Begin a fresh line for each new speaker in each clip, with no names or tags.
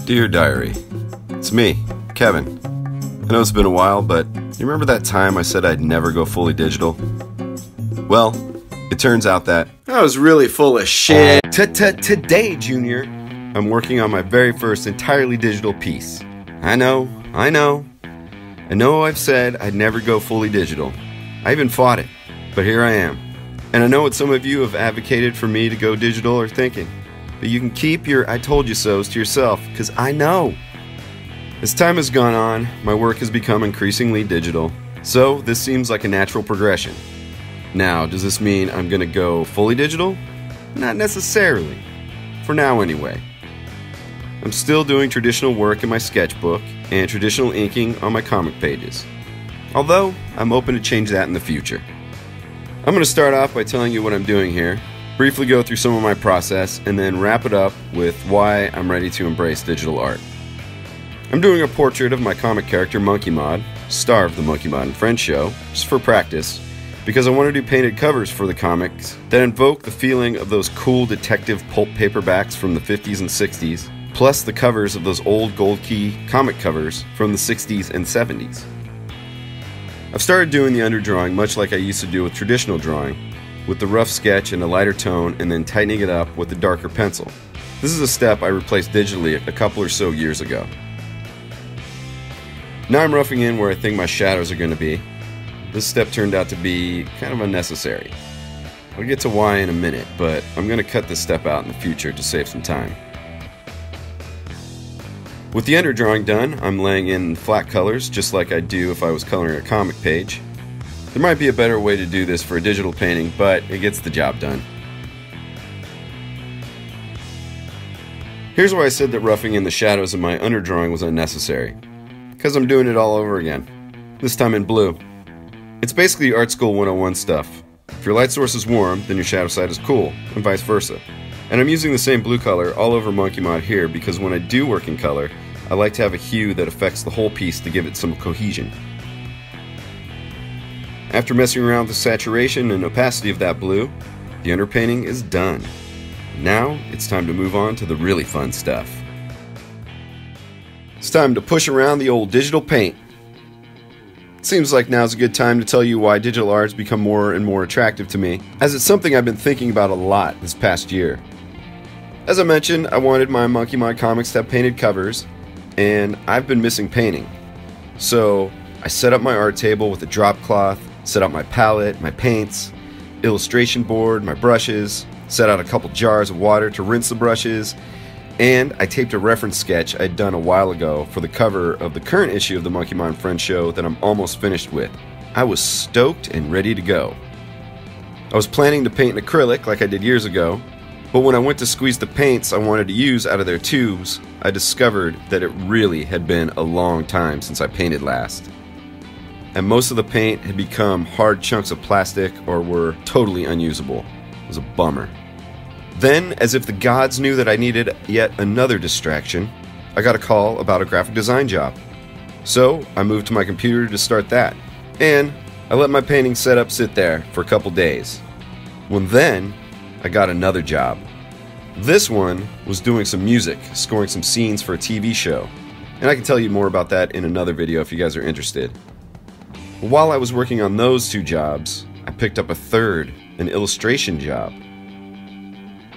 Dear Diary, it's me, Kevin. I know it's been a while, but you remember that time I said I'd never go fully digital? Well, it turns out that I was really full of shit. Today, Junior, I'm working on my very first entirely digital piece. I know I've said I'd never go fully digital. I even fought it, but here I am. And I know what some of you have advocated for me to go digital are thinking. But you can keep your I told you so's to yourself, because I know. As time has gone on, my work has become increasingly digital, so this seems like a natural progression. Now, does this mean I'm going to go fully digital? Not necessarily. For now, anyway. I'm still doing traditional work in my sketchbook and traditional inking on my comic pages. Although, I'm open to change that in the future. I'm going to start off by telling you what I'm doing here, briefly go through some of my process, and then wrap it up with why I'm ready to embrace digital art. I'm doing a portrait of my comic character Monkey Mod, star of the Monkey Mod and Friends show, just for practice, because I want to do painted covers for the comics that invoke the feeling of those cool detective pulp paperbacks from the 50s and 60s, plus the covers of those old Gold Key comic covers from the 60s and 70s. I've started doing the underdrawing much like I used to do with traditional drawing, with the rough sketch in a lighter tone and then tightening it up with a darker pencil. This is a step I replaced digitally a couple or so years ago. Now I'm roughing in where I think my shadows are going to be. This step turned out to be kind of unnecessary. I'll get to why in a minute, but I'm going to cut this step out in the future to save some time. With the underdrawing done, I'm laying in flat colors just like I'd do if I was coloring a comic page. There might be a better way to do this for a digital painting, but it gets the job done. Here's why I said that roughing in the shadows of my underdrawing was unnecessary. Because I'm doing it all over again. This time in blue. It's basically Art School 101 stuff. If your light source is warm, then your shadow side is cool, and vice versa. And I'm using the same blue color all over Monkey Mod here because when I do work in color, I like to have a hue that affects the whole piece to give it some cohesion. After messing around with the saturation and opacity of that blue, the underpainting is done. Now, it's time to move on to the really fun stuff. It's time to push around the old digital paint. It seems like now's a good time to tell you why digital art has become more and more attractive to me, as it's something I've been thinking about a lot this past year. As I mentioned, I wanted my Monkey Mod comics to have painted covers, and I've been missing painting. So, I set up my art table with a drop cloth, set up my palette, my paints, illustration board, my brushes, set out a couple jars of water to rinse the brushes, and I taped a reference sketch I'd done a while ago for the cover of the current issue of the Monkey Mod and Friends show that I'm almost finished with. I was stoked and ready to go. I was planning to paint in acrylic like I did years ago, but when I went to squeeze the paints I wanted to use out of their tubes, I discovered that it really had been a long time since I painted last. And most of the paint had become hard chunks of plastic or were totally unusable. It was a bummer. Then, as if the gods knew that I needed yet another distraction, I got a call about a graphic design job. So, I moved to my computer to start that. And I let my painting setup sit there for a couple days. When then, I got another job. This one was doing some music, scoring some scenes for a TV show. And I can tell you more about that in another video if you guys are interested. While I was working on those two jobs, I picked up a third, an illustration job.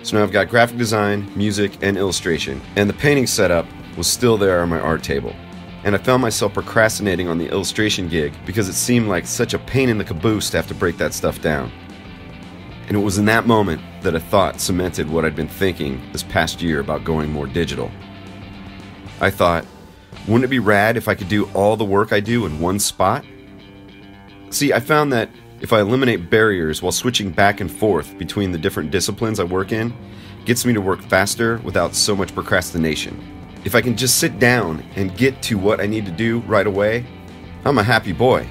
So now I've got graphic design, music, and illustration, and the painting setup was still there on my art table. And I found myself procrastinating on the illustration gig because it seemed like such a pain in the caboose to have to break that stuff down. And it was in that moment that a thought cemented what I'd been thinking this past year about going more digital. I thought, wouldn't it be rad if I could do all the work I do in one spot? See, I found that if I eliminate barriers while switching back and forth between the different disciplines I work in, it gets me to work faster without so much procrastination. If I can just sit down and get to what I need to do right away, I'm a happy boy.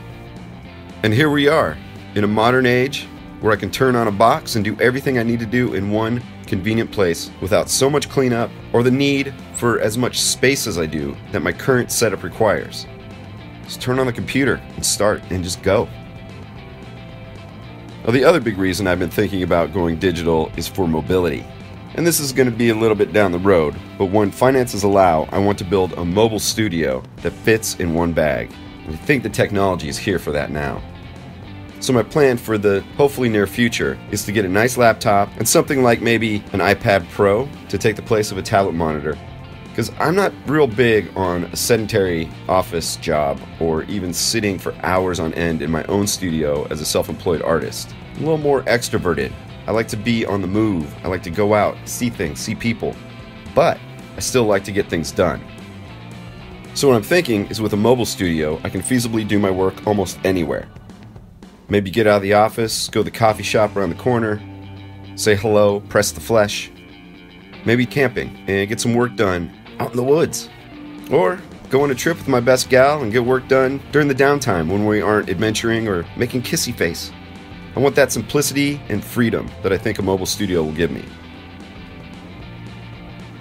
And here we are, in a modern age where I can turn on a box and do everything I need to do in one convenient place without so much cleanup or the need for as much space as I do that my current setup requires. Just turn on the computer and start and just go. Now, the other big reason I've been thinking about going digital is for mobility. And this is going to be a little bit down the road, but when finances allow, I want to build a mobile studio that fits in one bag. And I think the technology is here for that now. So my plan for the hopefully near future is to get a nice laptop and something like maybe an iPad Pro to take the place of a tablet monitor. Because I'm not real big on a sedentary office job or even sitting for hours on end in my own studio as a self-employed artist. I'm a little more extroverted. I like to be on the move. I like to go out, see things, see people. But I still like to get things done. So what I'm thinking is with a mobile studio, I can feasibly do my work almost anywhere. Maybe get out of the office, go to the coffee shop around the corner, say hello, press the flesh. Maybe camping and get some work done out in the woods. Or go on a trip with my best gal and get work done during the downtime when we aren't adventuring or making kissy face. I want that simplicity and freedom that I think a mobile studio will give me.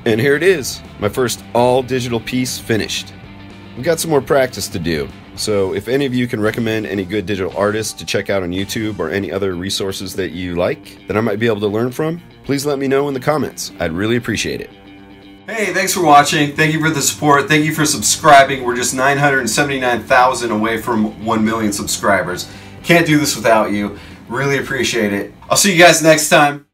And here it is, my first all-digital piece finished. We've got some more practice to do, so if any of you can recommend any good digital artists to check out on YouTube or any other resources that you like that I might be able to learn from, please let me know in the comments. I'd really appreciate it. Hey, thanks for watching. Thank you for the support. Thank you for subscribing. We're just 979,000 away from 1 million subscribers. Can't do this without you. Really appreciate it. I'll see you guys next time.